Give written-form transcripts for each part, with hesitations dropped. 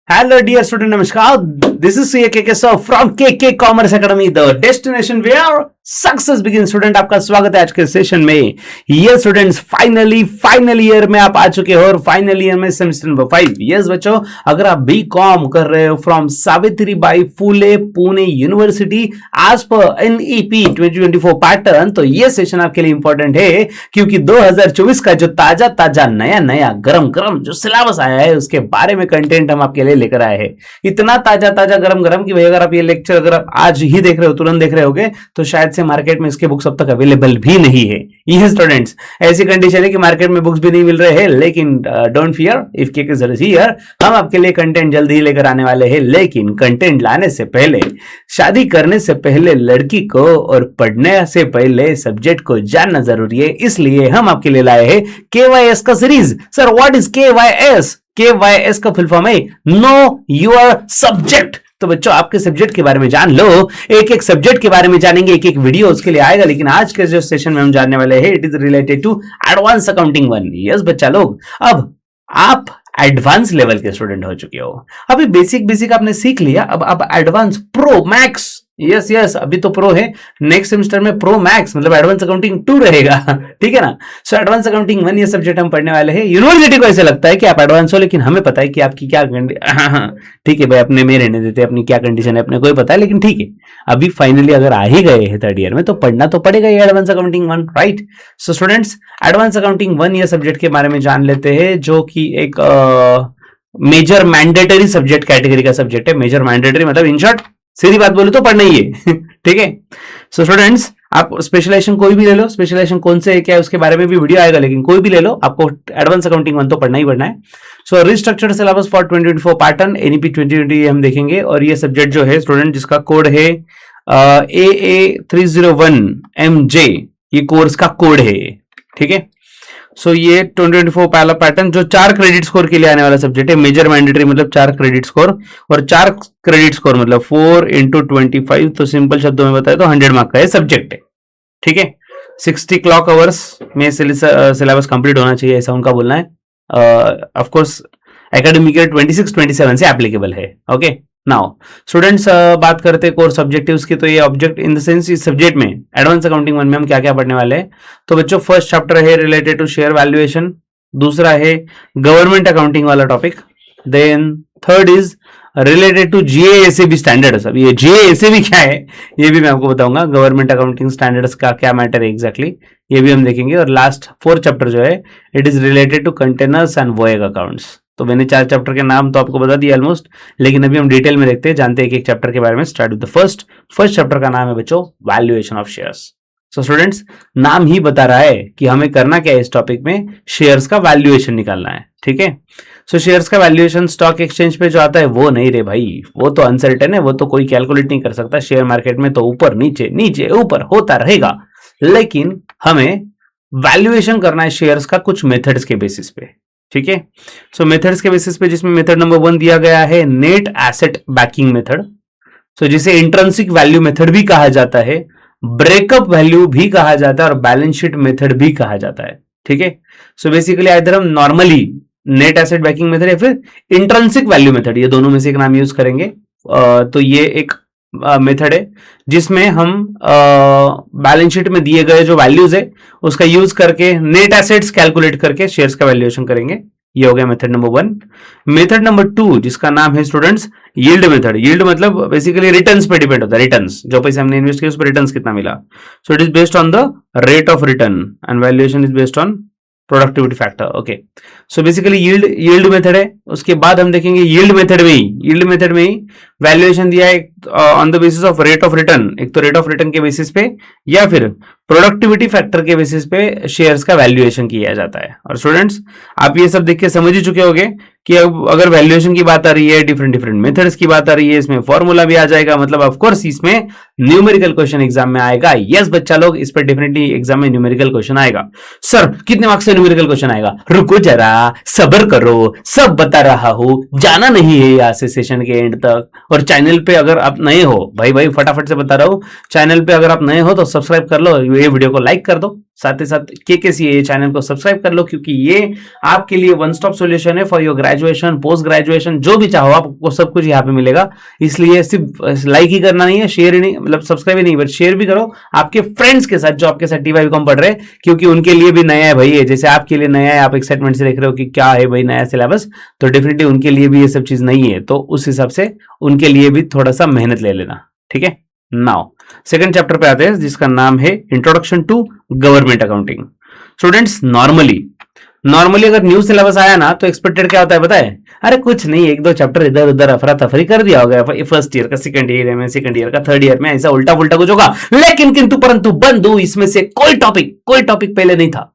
Hello, dear student. Namaskar. This is CA so from KK Commerce Academy, the destination where success begin. Student आपका स्वागत है आज के session में। ये स्टूडेंट्स फाइनल ईयर में आप आ चुके हो और फाइनल ईयर में सेमेस्टर नंबर 5। यस बच्चों, अगर आप बीकॉम कर रहे हो from Savitribai Phule Pune university as per NEP 2024 pattern, तो ये सेशन आपके लिए इंपॉर्टेंट है क्योंकि 2024 का जो ताजा नया गरम जो सिलेबस आया है उसके बारे में कंटेंट हम आपके लिए लेकर आए हैं। इतना ताजा गरम कि भाई अगर आप ये लेक्चर अगर आप आज ही देख रहे हो, तुरंत देख रहे होगे, तो शायद से मार्केट में इसके बुक्स अब तक अवेलेबल भी नहीं है। ये स्टूडेंट्स, ऐसी कंडीशन है कि मार्केट में बुक्स भी नहीं मिल रहे हैं, लेकिन डोंट फियर, इफ के इज हियर, हम आपके लिए कंटेंट जल्दी ही लेकर आने वाले हैं। लेकिन कंटेंट लाने से पहले, शादी करने से पहले लड़की को और पढ़ने से पहले सब्जेक्ट को जानना जरूरी है, इसलिए हम आपके लिए लाए हैं KYS का series. Sir what is KYS? KYS का फुल फॉर्म है नो योर सब्जेक्ट। तो बच्चों, आपके सब्जेक्ट के बारे में जान लो। एक सब्जेक्ट के बारे में जानेंगे, एक वीडियो उसके लिए आएगा, लेकिन आज के जो सेशन में हम जानने वाले हैं, it is related to advance accounting 1। Yes बच्चा लोग, अब आप एडवांस लेवल के स्टूडेंट हो चुके हो। अभी बेसिक आपने सीख लिया, अब आप एडवांस प्रो मैक्स, यस अभी तो प्रो है, नेक्स्ट सेमेस्टर में प्रो मैक्स मतलब एडवांस अकाउंटिंग 2 रहेगा। ठीक है ना। सो एडवांस अकाउंटिंग 1 ये सब्जेक्ट हम पढ़ने वाले हैं। यूनिवर्सिटी को ऐसे लगता है कि आप एडवांस हो, लेकिन हमें पता है कि आपकी क्या ठीक है भाई, अपने में रहने देते, अपनी क्या कंडीशन है अपने को ही पता है, लेकिन ठीक है, अभी फाइनली अगर आ ही गए हैं 3rd ईयर में तो पढ़ना तो पड़ेगा ये advance accounting 1, right. So students, advance accounting 1 ये सब्जेक्ट के बारे में जान लेते हैं, जो कि एक मेजर मैंडेटरी सब्जेक्ट कैटेगरी का सब्जेक्ट है। मेजर मैंडेटरी मतलब इन शॉर्ट, सीधी बात बोले तो पढ़ना ही है। ठीक है। सो स्टूडेंट्स, आप स्पेशलाइजेशन कोई भी ले लो, स्पेशलाइजेशन कौन से है क्या है उसके बारे में भी वीडियो आएगा, लेकिन कोई भी ले लो, आपको एडवांस अकाउंटिंग 1 तो पढ़ना ही पढ़ना है। So restructured syllabus for 2024 pattern NEP 2020 हम देखेंगे, और ये सब्जेक्ट जो है स्टूडेंट, जिसका कोड है AA301MJ, ये कोर्स का कोड है। ठीक है। सो ये 2024 पहला पैटर्न जो 4 क्रेडिट स्कोर के लिए आने वाला सब्जेक्ट है। मेजर मैंडेटरी मतलब 4 क्रेडिट स्कोर, और 4 क्रेडिट स्कोर मतलब 4 × 25, तो सिंपल शब्दों में बताए तो 100 मार्क का ये सब्जेक्ट है। ठीक है। 60 क्लॉक आवर्स में सिलेबस कंप्लीट होना चाहिए, ऐसा उनका बोलना है। ऑफ कोर्स एकेडमिक ईयर 26-27 से एप्लीकेबल है। ओके। नाउ स्टूडेंट्स, बात करते हैं कोर्स ऑब्जेक्टिव्स की। तो ये ऑब्जेक्ट इन द सेंस, इस सब्जेक्ट में एडवांस अकाउंटिंग 1 में हम क्या क्या पढ़ने वाले हैं। तो बच्चों, फर्स्ट चैप्टर है रिलेटेड टू शेयर वैल्यूएशन, दूसरा है गवर्नमेंट अकाउंटिंग वाला topic, then third is related to GASAB standards. अब ये GASAB क्या है ये भी मैं आपको बताऊंगा, गवर्नमेंट अकाउंटिंग स्टैंडर्ड्स का क्या मैटर है एग्जैक्टली, ये भी हम देखेंगे। और लास्ट 4th चैप्टर जो है, it is related to containers and voyage accounts. तो मैंने 4 चैप्टर के नाम तो आपको बता दिया ऑलमोस्ट, लेकिन अभी हम डिटेल में देखते हैं, जानते हैं एक चैप्टर के बारे में। Start with the first chapter का नाम है बच्चों valuation of shares. So students, नाम ही बता रहा है कि हमें करना क्या है इस टॉपिक में, शेयर्स का वैल्यूएशन निकालना है। ठीक है। सो शेयर्स का वैल्यूएशन स्टॉक एक्सचेंज पे जो आता है वो नहीं रे भाई, वो तो अनसर्टेन है, वो तो कोई कैलकुलेट नहीं कर सकता। शेयर मार्केट में तो ऊपर नीचे ऊपर होता रहेगा, लेकिन हमें वैल्यूएशन करना है शेयर्स का कुछ मेथड्स के बेसिस पे। ठीक है। सो मेथड्स के बेसिस पे, जिसमें मेथड नंबर 1 दिया गया है नेट एसेट बैकिंग मेथड, सो जिसे इंट्रिंसिक वैल्यू मेथड भी कहा जाता है, ब्रेकअप वैल्यू भी कहा जाता है, और बैलेंस शीट मेथड भी कहा जाता है। ठीक है। सो बेसिकली आइदर हम normally net asset banking method या फिर इंट्रिंसिक वैल्यू मेथड, ये दोनों में से एक नाम यूज करेंगे। तो ये एक मेथड है जिसमें हम बैलेंस शीट में दिए गए जो वैल्यूज है उसका यूज करके नेट एसेट्स कैलकुलेट करके शेयर्स का वैल्यूएशन करेंगे। ये हो गया मेथड नंबर 1। मेथड नंबर 2, जिसका नाम है स्टूडेंट्स यील्ड मेथड। यील्ड मतलब बेसिकली रिटर्न्स पे डिपेंड होता है, रिटर्न्स जो पैसे हमने इन्वेस्ट किए उस पर रिटर्न्स कितना मिला। So it is based on the rate of return and valuation is based on productivity factor. Okay. So basically yield method है। उसके बाद हम देखेंगे यील्ड मेथड में ही वैल्यूएशन दिया है on the basis of rate of return, एक तो रेट ऑफ रिटर्न के बेसिस पे या फिर प्रोडक्टिविटी फैक्टर के बेसिस पे शेयर्स का वैल्यूएशन किया जाता है। और स्टूडेंट्स, आप ये सब देख के समझ ही चुके होंगे कि अब अगर वैल्यूएशन की बात आ रही है, डिफरेंट मेथड्स की बात आ रही है, इसमें फॉर्मूला भी आ जाएगा, मतलब ऑफ कोर्स इसमें न्यूमेरिकल क्वेश्चन एग्जाम में आएगा। यस बच्चा लोग, इस पर डेफिनेटली एग्जाम में न्यूमेरिकल क्वेश्चन आएगा। सर कितने मार्क्स से न्यूमेरिकल क्वेश्चन आएगा? रुको जरा, सब्र करो, सब बता रहा हूं, जाना नहीं है यहाँ से सेशन के एंड तक। और चैनल पे अगर आप नए हो, भाई फटाफट से बता रहा हूं, चैनल पे अगर आप नए हो तो सब्सक्राइब कर लो, ये वीडियो को लाइक कर दो, साथ ही साथ KKCA चैनल को सब्सक्राइब कर लो, क्योंकि ये आपके लिए वन स्टॉप सॉल्यूशन है for your graduation, post graduation, जो भी चाहो आपको सब कुछ यहाँ पे मिलेगा। इसलिए सिर्फ लाइक ही करना नहीं है, शेयर ही नहीं, मतलब सब्सक्राइब ही नहीं, बट शेयर भी करो आपके फ्रेंड्स के साथ जो आपके साथ TY.com पढ़ रहे हैं, क्योंकि उनके लिए भी नया है भाई ये, जैसे आपके लिए नया है, आप एक्साइटमेंट से देख रहे हो कि क्या है भाई नया सिलेबस, तो डेफिनेटली उनके लिए भी ये सब चीज नहीं है, तो उस हिसाब से उनके लिए भी थोड़ा सा मेहनत ले लेना, ठीक है। नाउ सेकंड चैप्टर पे आते हैं, जिसका नाम है introduction to government accounting. Students, normally अगर न्यू सिलेबस आया ना तो एक्सपेक्टेड क्या होता है पता है? अरे कुछ नहीं, एक दो चैप्टर इधर उधर अफरा तफरी कर दिया होगा फर्स्ट ईयर का, सेकंड ईयर में, सेकंड ईयर का, थर्ड ईयर में, ऐसा उल्टा पुल्टा कुछ होगा। लेकिन किंतु परंतु बंधु, इसमें से कोई टॉपिक पहले नहीं था।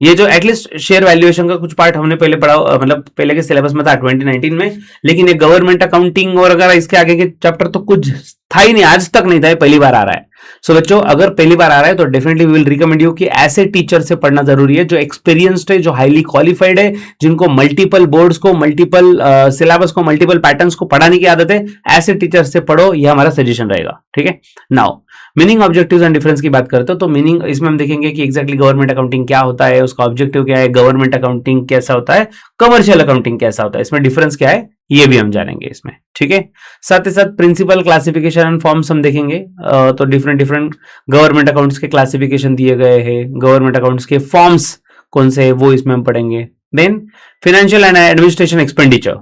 ये जो एटलीस्ट शेयर वैल्यूएशन का कुछ पार्ट हमने पहले पढ़ा, मतलब पहले के सिलेबस में था 2019 में, लेकिन ये गवर्नमेंट अकाउंटिंग और अगर इसके आगे के चैप्टर तो कुछ था ही नहीं, आज तक नहीं था, ये पहली बार आ रहा है। सो बच्चों, अगर पहली बार आ रहा है तो definitely we will recommend you कि ऐसे टीचर से पढ़ना जरूरी है जो एक्सपीरियंस्ड है, जो हाईली क्वालिफाइड है, जिनको मल्टीपल बोर्ड्स को, मल्टीपल सिलेबस को, मल्टीपल पैटर्न्स को पढ़ाने की आदत है। ऐसे टीचर से पढ़ो, ये हमारा सजेशन रहेगा, ठीक है। Now meaning, objectives and difference की बात करते हो तो मीनिंग इसमें हम देखेंगे कि एग्जैक्टली गवर्नमेंट अकाउंटिंग क्या होता है, उसका ऑब्जेक्टिव क्या है, गवर्नमेंट अकाउंटिंग कैसा होता है, कमर्शियल अकाउंटिंग कैसा होता है, इसमें डिफरेंस क्या है, ये भी हम जानेंगे इसमें, ठीक है। साथ ही साथ प्रिंसिपल, क्लासिफिकेशन एंड फॉर्म्स हम देखेंगे। तो डिफरेंट गवर्नमेंट अकाउंट्स के क्लासिफिकेशन दिए गए हैं, गवर्नमेंट अकाउंट्स के फॉर्म्स कौन से है वो इसमें हम पढ़ेंगे। Then financial and administration expenditure.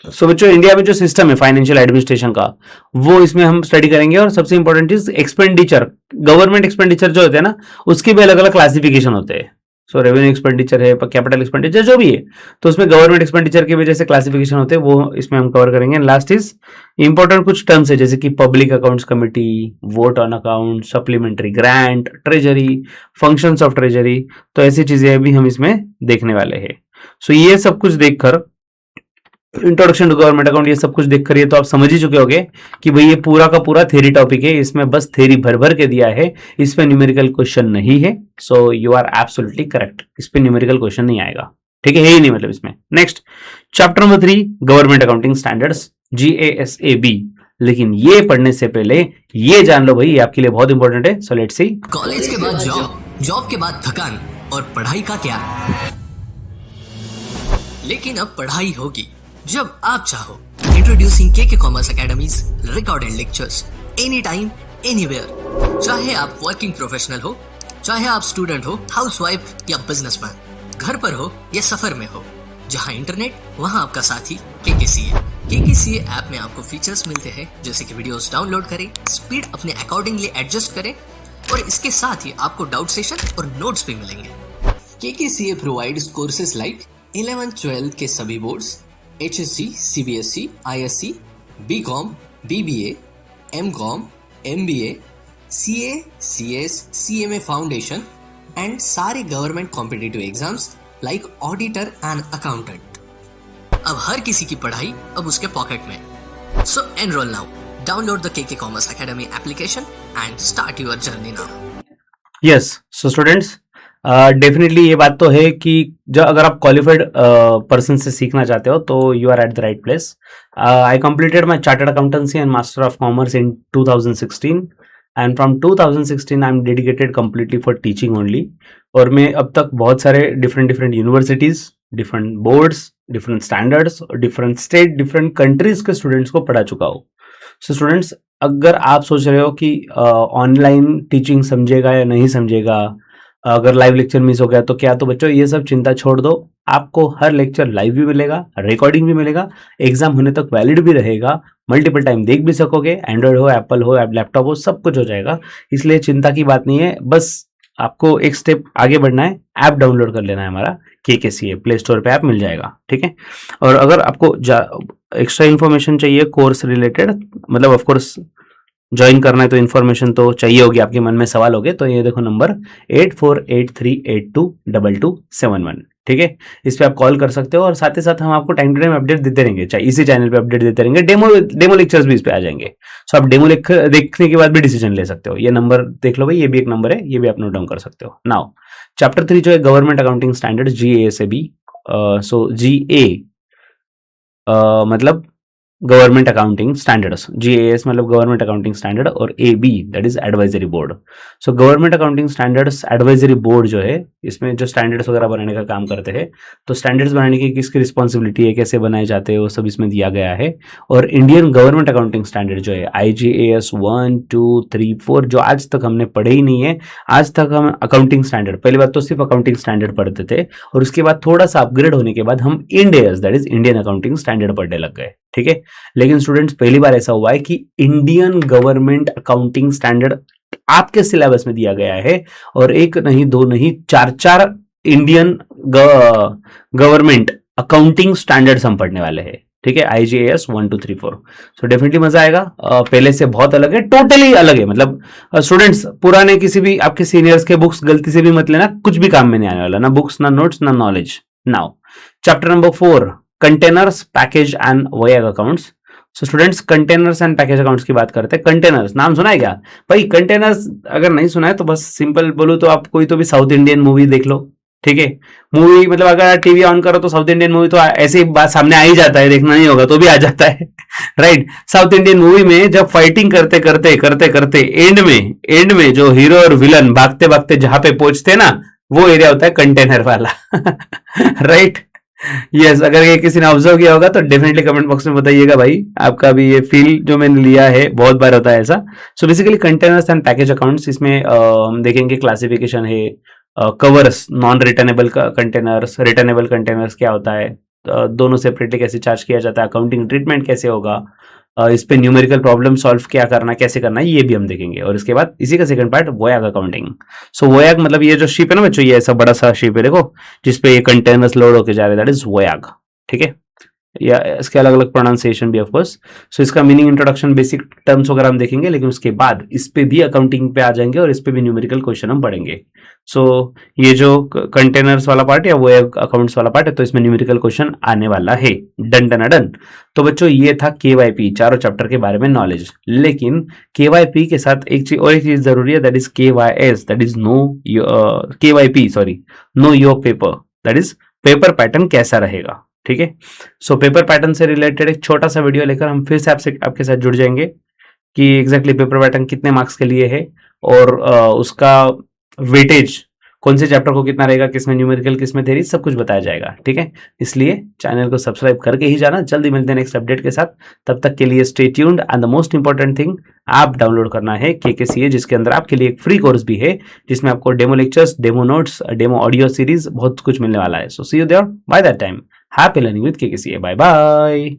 So बच्चों, इंडिया में जो सिस्टम है फाइनेंशियल एडमिनिस्ट्रेशन का, वो इसमें हम स्टडी करेंगे। और सबसे इंपॉर्टेंट चीज एक्सपेंडिचर, गवर्नमेंट एक्सपेंडिचर जो होते हैं ना, उसके भी अलग अलग क्लासिफिकेशन होते हैं। सो रेवेन्यू एक्सपेंडिचर है, कैपिटल एक्सपेंडिचर जो भी है, तो उसमें गवर्नमेंट एक्सपेंडिचर के वजह से क्लासिफिकेशन होते हैं, वो इसमें हम कवर करेंगे। लास्ट इज इंपॉर्टेंट कुछ टर्म्स है, जैसे कि public accounts committee, vote on account, supplementary grant, treasury, functions of treasury, तो ऐसी चीजें भी हम इसमें देखने वाले हैं। सो ये सब कुछ देखकर, इंट्रोडक्शन टू गवर्नमेंट अकाउंट, ये सब कुछ देखकर ये तो आप समझ ही चुके होंगे कि भाई ये पूरा का पूरा थ्योरी टॉपिक है, इसमें बस थ्योरी भर भर के दिया है, इसमें न्यूमेरिकल क्वेश्चन नहीं है। So you are absolutely correct, इस पे न्यूमेरिकल क्वेश्चन नहीं आएगा, ठीक है ही नहीं, मतलब इसमें। Next chapter number 3, government accounting standards, GASAB। लेकिन ये पढ़ने से पहले ये जान लो भाई, ये आपके लिए बहुत इंपॉर्टेंट है। So let's see. कॉलेज के बाद जॉब, जॉब के बाद थकान, और पढ़ाई का क्या? लेकिन अब पढ़ाई होगी जब आप चाहो। Introducing KK commerce academies recorded lectures any time anywhere. चाहे आप वर्किंग प्रोफेशनल हो, चाहे आप स्टूडेंट हो, हाउसवाइफ या बिजनेसमैन, घर पर हो या सफर में हो, जहां इंटरनेट वहां आपका साथी KKCA। KKCA ऐप में आपको फीचर्स मिलते हैं, जैसे कि वीडियोस डाउनलोड करें, स्पीड अपने अकॉर्डिंगली एडजस्ट करें, और इसके साथ ही आपको डाउट सेशन और नोट्स भी मिलेंगे। KKCA प्रोवाइड्स कोर्सेज लाइक 11-12 के सभी boards, HSC, CBSE, ISC, BCom, BBA, MCom, MBA, CA, CS, CMA foundation and सारे government competitive exams like auditor and accountant. अब हर किसी की पढ़ाई अब उसके पॉकेट में। So enrol now, download the KK commerce academy application and start your journey now. Yes, so students, definitely ये बात तो है कि जो अगर आप क्वालिफाइड पर्सन से सीखना चाहते हो तो you are at the right place. I completed my chartered accountancy and master of commerce in 2016 and from 2016 I am dedicated completely for teaching only. और मैं अब तक बहुत सारे different universities, different boards, different standards, different state, different countries के students को पढ़ा चुका हूँ। सो स्टूडेंट्स, अगर आप सोच रहे हो कि ऑनलाइन टीचिंग समझेगा या नहीं समझेगा, अगर लाइव लेक्चर मिस हो गया तो क्या, तो बच्चों ये सब चिंता छोड़ दो। आपको हर लेक्चर लाइव भी मिलेगा, रिकॉर्डिंग भी मिलेगा, एग्जाम होने तक वैलिड भी रहेगा, मल्टीपल टाइम देख भी सकोगे, एंड्रॉइड हो, एप्पल हो, लैपटॉप हो, सब कुछ हो जाएगा। इसलिए चिंता की बात नहीं है, बस आपको एक स्टेप आगे बढ़ना है, ऐप डाउनलोड कर लेना है हमारा KKCA, प्ले स्टोर पे ऐप मिल जाएगा, ठीक है। और अगर आपको एक्स्ट्रा इन्फॉर्मेशन चाहिए कोर्स रिलेटेड, मतलब ऑफकोर्स ज्वाइन करना है तो इन्फॉर्मेशन तो चाहिए होगी, आपके मन में सवाल होगे, तो ये देखो नंबर 8483822271, ठीक है। इस पे आप कॉल कर सकते हो। और साथ ही साथ हम आपको टाइम टू टाइम अपडेट देते रहेंगे, चाहे इसी चैनल पे अपडेट देते रहेंगे, डेमो लेक्चर्स भी इस पे आ जाएंगे। सो आप डेमो देखने के बाद भी डिसीजन ले सकते हो। ये नंबर देख लो भाई, ये भी एक नंबर है, ये भी आप नोट डाउन कर सकते हो। नाउ चैप्टर 3 जो है गवर्नमेंट अकाउंटिंग स्टैंडर्ड्स, GASAB। सो GA मतलब गवर्नमेंट अकाउंटिंग स्टैंडर्ड्स, GAS मतलब गवर्नमेंट अकाउंटिंग स्टैंडर्ड, और AB that is advisory board. So government accounting standards advisory board जो है, इसमें जो स्टैंडर्ड्स वगैरह बनाने का काम करते हैं, तो स्टैंडर्ड्स बनाने की किसकी रिस्पॉन्सिबिलिटी है, कैसे बनाए जाते हैं, वो सब इसमें दिया गया है। और इंडियन गवर्नमेंट अकाउंटिंग स्टैंडर्ड जो है IGAS 1 2 3 4, जो आज तक हमने पढ़े ही नहीं है। आज तक हम अकाउंटिंग स्टैंडर्ड, पहली बात तो सिर्फ अकाउंटिंग स्टैंडर्ड पढ़ते थे, और उसके बाद थोड़ा सा अपग्रेड होने के बाद हम IndAS that is Indian accounting standard पढ़ने लग गए, ठीक है। लेकिन स्टूडेंट्स पहली बार ऐसा हुआ है कि इंडियन गवर्नमेंट अकाउंटिंग स्टैंडर्ड आपके सिलेबस में दिया गया है, और एक नहीं दो नहीं चार इंडियन गवर्नमेंट अकाउंटिंग स्टैंडर्ड्स हम पढ़ने वाले हैं, ठीक है। IGAS 1 2 3 4। सो डेफिनेटली मजा आएगा। पहले से बहुत अलग है, टोटली अलग है। मतलब स्टूडेंट्स पुराने किसी भी आपके सीनियर्स के बुक्स गलती से भी मत लेना, कुछ भी काम में नहीं आने वाला, ना बुक्स ना नोट्स ना knowledge. Now chapter number 4, containers package and voyage accounts. So students containers and package accounts की बात करते हैं। कंटेनर्स नाम सुना है क्या भाई? कंटेनर्स अगर नहीं सुना है तो बस सिंपल बोलूं तो आप कोई तो भी साउथ इंडियन मूवी देख लो, ठीक है। मूवी मतलब अगर टीवी ऑन करो तो साउथ इंडियन मूवी तो ऐसे ही बात सामने आ ही जाता है, देखना नहीं होगा तो भी आ जाता है राइट। साउथ इंडियन मूवी में जब फाइटिंग करते करते करते करते एंड में जो हीरो और विलन भागते भागते जहां पे पहुंचते ना, वो एरिया होता है कंटेनर वाला राइट। यस, अगर ये किसी ने ऑब्जर्व किया होगा तो डेफिनेटली कमेंट बॉक्स में बताइएगा भाई, आपका भी ये फील जो मैंने लिया है, बहुत बार होता है ऐसा। So basically containers and package accounts, इसमें हम देखेंगे क्लासिफिकेशन है, covers non returnable containers, returnable containers क्या होता है, दोनों सेपरेटली कैसे चार्ज किया जाता है, अकाउंटिंग ट्रीटमेंट कैसे होगा, इस पे न्यूमेरिकल प्रॉब्लम सॉल्व क्या करना, कैसे करना है, ये भी हम देखेंगे। और इसके बाद इसी का सेकंड पार्ट वोयाग अकाउंटिंग। सो वोयाग मतलब ये जो शिप है ना बच्चों, ये ऐसा बड़ा सा शिप है देखो, जिसपे ये कंटेनर्स लोड होके जा रहे हैं, दैट इज वोयाग, ठीक है। या इसके अलग अलग प्रोनाउंसिएशन भी ऑफ कोर्स। सो इसका मीनिंग, इंट्रोडक्शन, बेसिक टर्म्स वगैरह हम देखेंगे, लेकिन उसके बाद इस पे भी अकाउंटिंग पे आ जाएंगे और इस पे भी न्यूमेरिकल क्वेश्चन हम पढ़ेंगे। सो ये जो कंटेनर्स वाला पार्ट या वो अकाउंट्स वाला पार्ट है, तो इसमें न्यूमेरिकल क्वेश्चन आने वाला है। Done done done. तो बच्चों ये था KYP, चारों चैप्टर के बारे में नॉलेज। लेकिन KYP के साथ एक चीज जरूरी है, that is KYS, that is know your paper, that is paper pattern कैसा रहेगा, ठीक है। सो पेपर पैटर्न से रिलेटेड एक छोटा सा वीडियो लेकर हम फिर से आपके साथ जुड़ जाएंगे कि एग्जैक्टली पेपर पैटर्न कितने मार्क्स के लिए है, और उसका वेटेज कौन से चैप्टर को कितना रहेगा, किसमें न्यूमेरिकल किसमें थ्योरी, सब कुछ बताया जाएगा, ठीक है। इसलिए चैनल को सब्सक्राइब करके ही जाना। जल्दी मिलते हैं नेक्स्ट अपडेट के साथ, तब तक के लिए stay tuned. And the most important thing, आप डाउनलोड करना है KKCA, जिसके अंदर आपके लिए एक फ्री कोर्स भी है, जिसमें आपको demo lectures, demo notes, demo audio series, बहुत कुछ मिलने वाला है। So see you there by that time. Happy learning with KKCA। Bye bye.